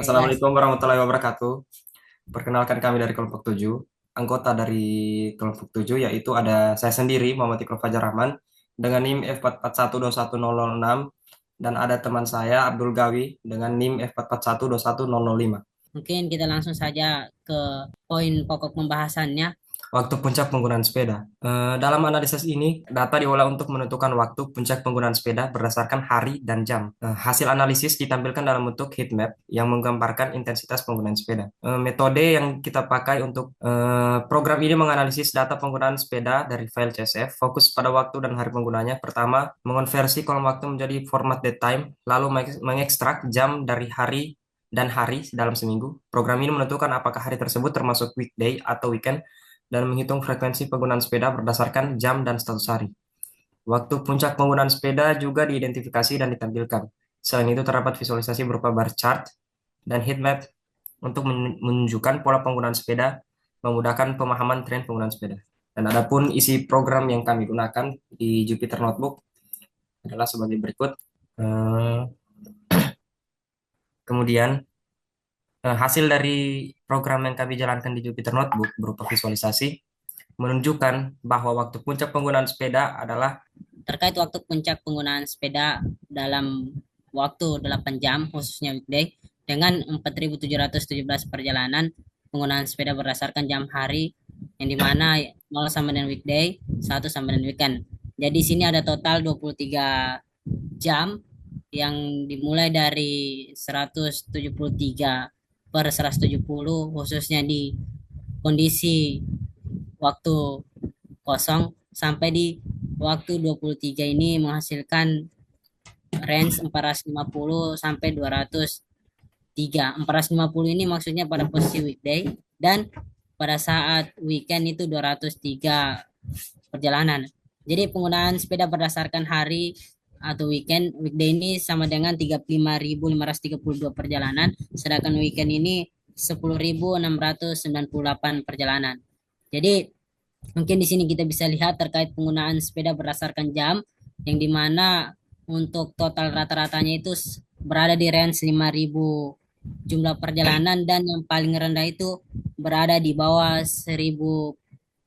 Oke, gas. Assalamualaikum warahmatullahi wabarakatuh. Perkenalkan kami dari kelompok 7. Anggota dari kelompok 7 yaitu ada saya sendiri Muhammad Iqbal Fajar Rahman dengan NIM F441211006 dan ada teman saya Abdul Gawi dengan NIM F441211005. Mungkin kita langsung saja ke poin pokok pembahasannya. Waktu puncak penggunaan sepeda. Dalam analisis ini, data diolah untuk menentukan waktu puncak penggunaan sepeda berdasarkan hari dan jam. Hasil analisis ditampilkan dalam bentuk heat map yang menggambarkan intensitas penggunaan sepeda. Metode yang kita pakai untuk program ini menganalisis data penggunaan sepeda dari file CSV, fokus pada waktu dan hari penggunanya. Pertama, mengonversi kolom waktu menjadi format date time, lalu mengekstrak jam dari hari dan hari dalam seminggu. Program ini menentukan apakah hari tersebut termasuk weekday atau weekend dan menghitung frekuensi penggunaan sepeda berdasarkan jam dan status hari. Waktu puncak penggunaan sepeda juga diidentifikasi dan ditampilkan. Selain itu terdapat visualisasi berupa bar chart dan heat map untuk menunjukkan pola penggunaan sepeda, memudahkan pemahaman tren penggunaan sepeda. Dan adapun isi program yang kami gunakan di Jupyter Notebook adalah sebagai berikut. Eh, Kemudian hasil dari program yang kami jalankan di Jupyter Notebook berupa visualisasi menunjukkan bahwa waktu puncak penggunaan sepeda adalah Terkait waktu puncak penggunaan sepeda dalam waktu 8 jam, khususnya weekday, dengan 4.717 perjalanan penggunaan sepeda berdasarkan jam hari, yang dimana 0 sama dengan weekday, 1 sama dengan weekend. Jadi sini ada total 23 jam yang dimulai dari 173 per 170, khususnya di kondisi waktu kosong, sampai di waktu 23 ini menghasilkan range 450 sampai 203. 450 ini maksudnya pada posisi weekday, dan pada saat weekend itu 203 perjalanan. Jadi penggunaan sepeda berdasarkan hari atau weekend, weekday ini sama dengan 35.532 perjalanan, sedangkan weekend ini 10.698 perjalanan. Jadi mungkin di sini kita bisa lihat terkait penggunaan sepeda berdasarkan jam, yang dimana untuk total rata-ratanya itu berada di range 5.000 jumlah perjalanan, dan yang paling rendah itu berada di bawah 1.000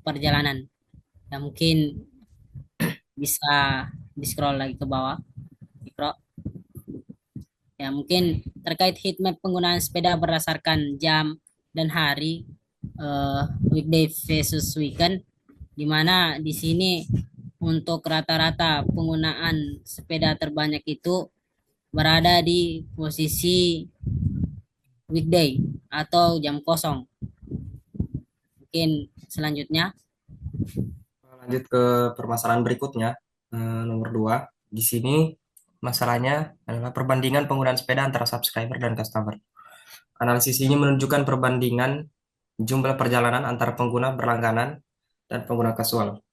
perjalanan. Ya mungkin bisa di scroll lagi ke bawah. Scroll. Ya mungkin terkait heat map penggunaan sepeda berdasarkan jam dan hari, weekday versus weekend, di mana di sini untuk rata-rata penggunaan sepeda terbanyak itu berada di posisi weekday atau jam kosong. Mungkin selanjutnya. lanjut ke permasalahan berikutnya, nomor 2. Di sini masalahnya adalah perbandingan penggunaan sepeda antara subscriber dan customer. Analisis ini menunjukkan perbandingan jumlah perjalanan antara pengguna berlangganan dan pengguna kasual.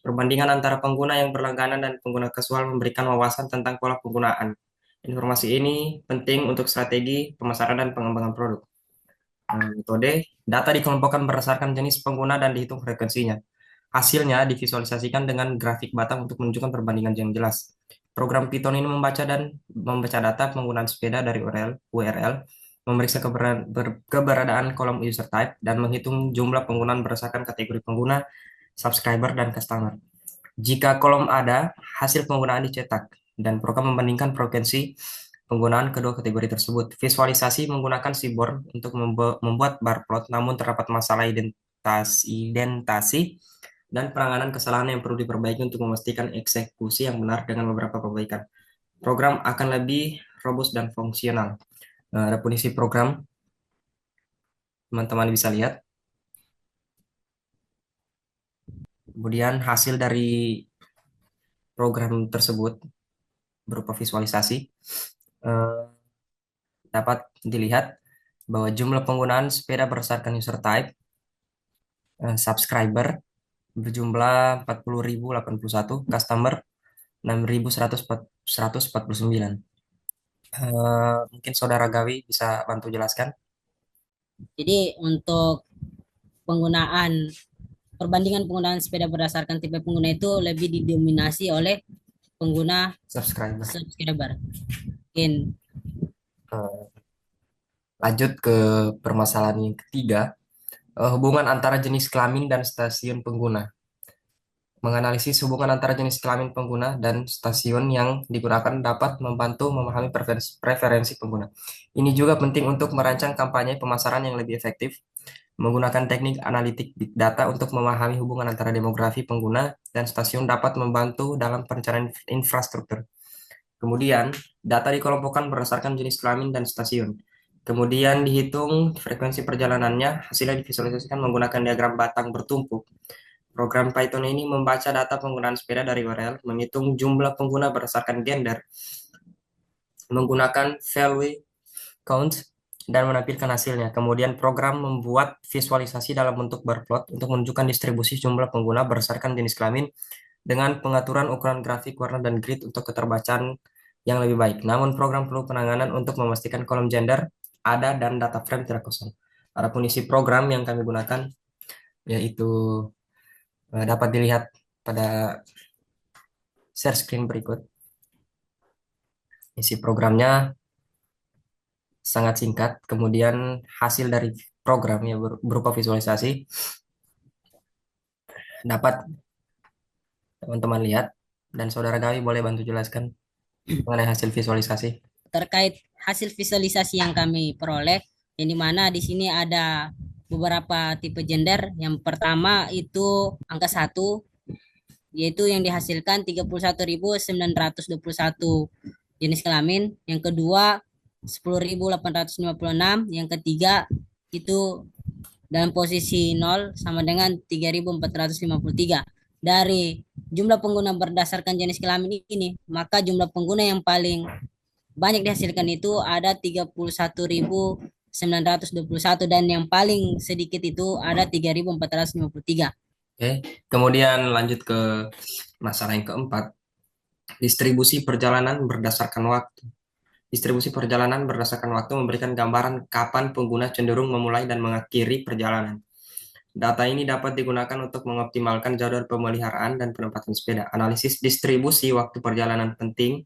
Perbandingan antara pengguna yang berlangganan dan pengguna kasual memberikan wawasan tentang pola penggunaan. Informasi ini penting untuk strategi pemasaran dan pengembangan produk. Metode, data dikelompokkan berdasarkan jenis pengguna dan dihitung frekuensinya. Hasilnya divisualisasikan dengan grafik batang untuk menunjukkan perbandingan yang jelas. Program Python ini membaca data penggunaan sepeda dari URL, memeriksa keberadaan kolom user type, dan menghitung jumlah penggunaan berdasarkan kategori pengguna, subscriber, dan customer. Jika kolom ada, hasil penggunaan dicetak, dan program membandingkan frekuensi penggunaan kedua kategori tersebut. Visualisasi menggunakan seaborn untuk membuat bar plot, namun terdapat masalah identasi dan penanganan kesalahan yang perlu diperbaiki untuk memastikan eksekusi yang benar dengan beberapa perbaikan. Program akan lebih robust dan fungsional. Adapun isi program, teman-teman bisa lihat. Kemudian hasil dari program tersebut berupa visualisasi eh, dapat dilihat bahwa jumlah penggunaan sepeda berdasarkan user type, subscriber berjumlah 40.081, customer 6.149. Mungkin Saudara Gawi bisa bantu jelaskan. Jadi untuk penggunaan perbandingan penggunaan sepeda berdasarkan tipe pengguna itu lebih didominasi oleh pengguna Subscriber. subscriber. Mungkin Eh, Lanjut ke permasalahan yang ketiga, hubungan antara jenis kelamin dan stasiun pengguna. Menganalisis hubungan antara jenis kelamin pengguna dan stasiun yang digunakan dapat membantu memahami preferensi pengguna. Ini juga penting untuk merancang kampanye pemasaran yang lebih efektif, menggunakan teknik analitik big data untuk memahami hubungan antara demografi pengguna dan stasiun dapat membantu dalam perencanaan infrastruktur. Kemudian, data dikelompokkan berdasarkan jenis kelamin dan stasiun. Kemudian dihitung frekuensi perjalanannya, hasilnya divisualisasikan menggunakan diagram batang bertumpuk. Program Python ini membaca data penggunaan sepeda dari URL, menghitung jumlah pengguna berdasarkan gender, menggunakan value count, dan menampilkan hasilnya. Kemudian program membuat visualisasi dalam bentuk bar plot untuk menunjukkan distribusi jumlah pengguna berdasarkan jenis kelamin dengan pengaturan ukuran grafik, warna, dan grid untuk keterbacaan yang lebih baik. Namun program perlu penanganan untuk memastikan kolom gender ada dan data frame tidak kosong. Adapun isi program yang kami gunakan yaitu dapat dilihat pada share screen berikut. Isi programnya sangat singkat, kemudian hasil dari programnya berupa visualisasi dapat teman-teman lihat, dan saudara Gawi boleh bantu jelaskan mengenai hasil visualisasi. Terkait hasil visualisasi yang kami peroleh, yang dimana di sini ada beberapa tipe gender. Yang pertama itu angka 1, yaitu yang dihasilkan 31.921 jenis kelamin. Yang kedua 10.856. Yang ketiga itu dalam posisi 0 sama dengan 3.453. Dari jumlah pengguna berdasarkan jenis kelamin ini, maka jumlah pengguna yang paling banyak dihasilkan itu ada 31.921 dan yang paling sedikit itu ada 3.453. Oke, kemudian lanjut ke masalah yang keempat, distribusi perjalanan berdasarkan waktu. Distribusi perjalanan berdasarkan waktu memberikan gambaran kapan pengguna cenderung memulai dan mengakhiri perjalanan. Data ini dapat digunakan untuk mengoptimalkan jadwal pemeliharaan dan penempatan sepeda. Analisis distribusi waktu perjalanan penting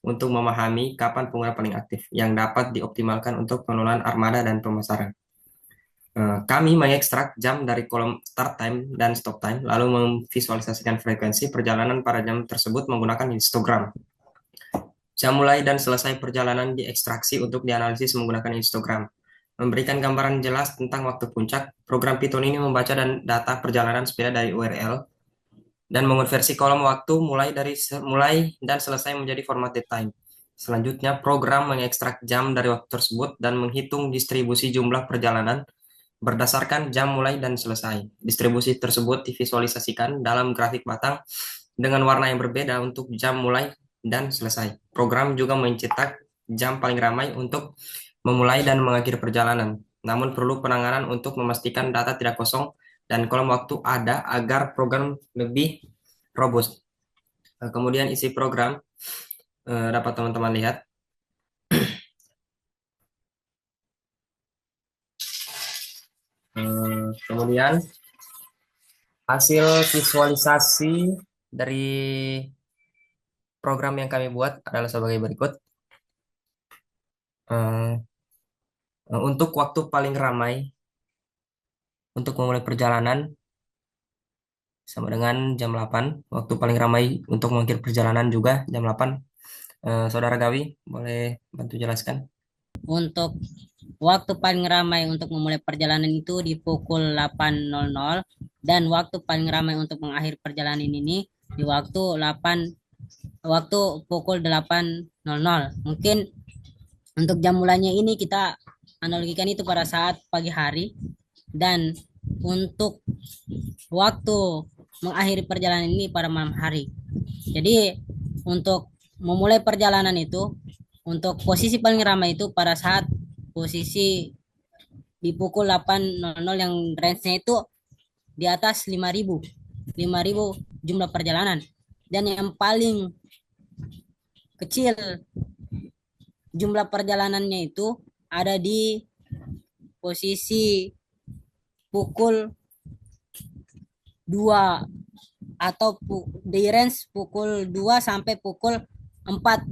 untuk memahami kapan pengguna paling aktif, yang dapat dioptimalkan untuk pengelolaan armada dan pemasaran. Kami mengekstrak jam dari kolom start time dan stop time, lalu memvisualisasikan frekuensi perjalanan pada jam tersebut menggunakan histogram. Jam mulai dan selesai perjalanan diekstraksi untuk dianalisis menggunakan histogram. Memberikan gambaran jelas tentang waktu puncak, program Python ini membaca data perjalanan sepeda dari URL dan mengonversi kolom waktu mulai dan selesai menjadi formatted time. Selanjutnya, program mengekstrak jam dari waktu tersebut dan menghitung distribusi jumlah perjalanan berdasarkan jam mulai dan selesai. Distribusi tersebut divisualisasikan dalam grafik batang dengan warna yang berbeda untuk jam mulai dan selesai. Program juga mencetak jam paling ramai untuk memulai dan mengakhiri perjalanan. Namun perlu penanganan untuk memastikan data tidak kosong dan kolom waktu ada agar program lebih robust. Kemudian isi program dapat teman-teman lihat. Kemudian hasil visualisasi dari program yang kami buat adalah sebagai berikut. Untuk waktu paling ramai untuk memulai perjalanan sama dengan jam 8. Waktu paling ramai untuk mengakhiri perjalanan juga jam 8. Saudara Gawi, boleh bantu jelaskan? Untuk waktu paling ramai untuk memulai perjalanan itu di pukul 8.00 dan waktu paling ramai untuk mengakhiri perjalanan ini di waktu pukul 8.00. Mungkin untuk jam mulanya ini kita analogikan itu pada saat pagi hari, dan untuk waktu mengakhiri perjalanan ini pada malam hari. Jadi untuk memulai perjalanan itu, untuk posisi paling ramai itu pada saat posisi di pukul 8.00 yang range-nya itu di atas 5.000 jumlah perjalanan, dan yang paling kecil jumlah perjalanannya itu ada di posisi pukul 2 atau di range pukul 2 sampai pukul 4.00.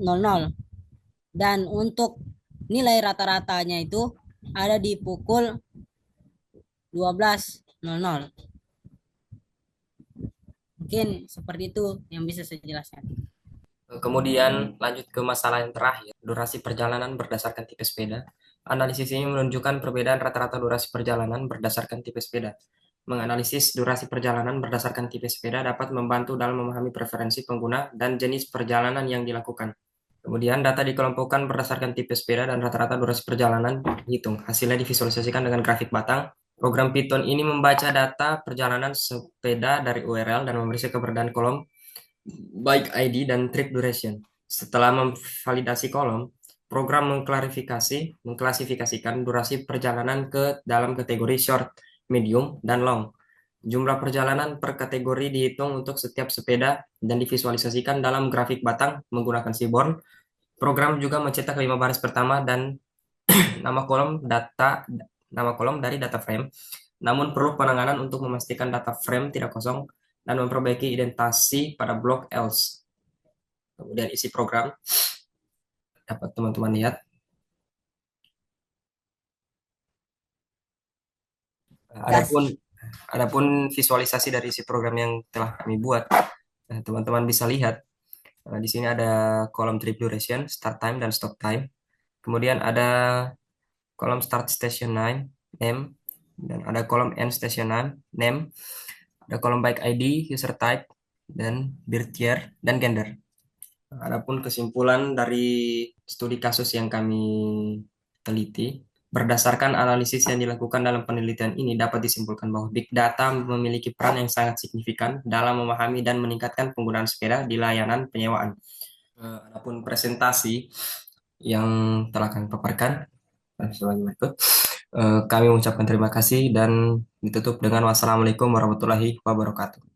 Dan untuk nilai rata-ratanya itu ada di pukul 12.00. Mungkin seperti itu yang bisa saya jelaskan. Kemudian lanjut ke masalah yang terakhir, durasi perjalanan berdasarkan tipe sepeda. Analisis ini menunjukkan perbedaan rata-rata durasi perjalanan berdasarkan tipe sepeda. Menganalisis durasi perjalanan berdasarkan tipe sepeda dapat membantu dalam memahami preferensi pengguna dan jenis perjalanan yang dilakukan. Kemudian data dikelompokkan berdasarkan tipe sepeda dan rata-rata durasi perjalanan dihitung. Hasilnya divisualisasikan dengan grafik batang. Program Python ini membaca data perjalanan sepeda dari URL dan memberi keberadaan kolom bike ID dan trip duration. Setelah memvalidasi kolom, program mengklasifikasikan durasi perjalanan ke dalam kategori short, medium, dan long. Jumlah perjalanan per kategori dihitung untuk setiap sepeda dan divisualisasikan dalam grafik batang menggunakan Seaborn. Program juga mencetak 5 baris pertama dan nama kolom dari data frame. Namun perlu penanganan untuk memastikan data frame tidak kosong dan memperbaiki identasi pada blok else. Kemudian isi program dapat teman-teman lihat. Adapun visualisasi dari isi program yang telah kami buat, teman-teman bisa lihat. Di sini ada kolom trip duration, start time, dan stop time. Kemudian ada kolom start station name, dan ada kolom end station name, ada kolom bike ID, user type, dan birth year, dan gender. Adapun kesimpulan dari studi kasus yang kami teliti, berdasarkan analisis yang dilakukan dalam penelitian ini dapat disimpulkan bahwa big data memiliki peran yang sangat signifikan dalam memahami dan meningkatkan penggunaan sepeda di layanan penyewaan. Adapun presentasi yang telah kami paparkan sebagai berikut. Kami mengucapkan terima kasih dan ditutup dengan wassalamualaikum warahmatullahi wabarakatuh.